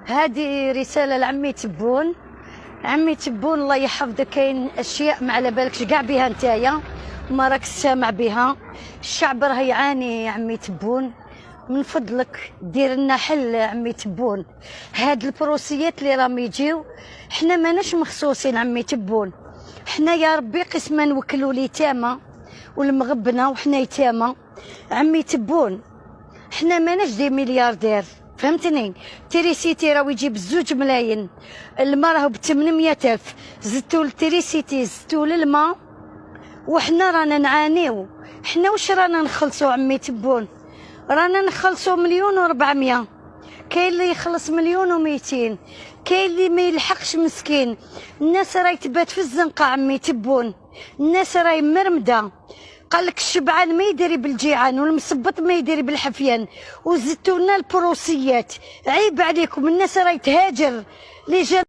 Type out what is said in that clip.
هذه رسالة لعمي تبون. عمي تبون الله يحفظك، كاين اشياء ما على بالكش كاع بها نتايا وما راك سامع بها. الشعب راه يعاني يا عمي تبون، من فضلك دير لنا حل عمي تبون. هاد البروسيات اللي راهم يجيو حنا ماناش مخصوصين عمي تبون، حنا يا ربي قسما نوكلوا اليتامى والمغبنه وحنا يتامى عمي تبون. حنا ماناش دي ملياردير فهمتني. تريسيتي راهو يجيب 2 ملايين، الماء راهو ب 800,000، زدتوا التريسيتي زدتوا للماء وحنا رانا نعانيو. حنا واش رانا نخلصوا عمي تبون؟ رانا نخلصوا 1,400,000، كاين اللي يخلص 1,200,000، كاين اللي ما يلحقش مسكين. الناس راهي تبات في الزنقه عمي تبون، الناس راهي مرمده. قال لك الشبعان ما يدري بالجيعان والمصبط ما يدري بالحفيان، وزدتوا لنا البروسيات. عيب عليكم، الناس راهي تهاجر لجنوب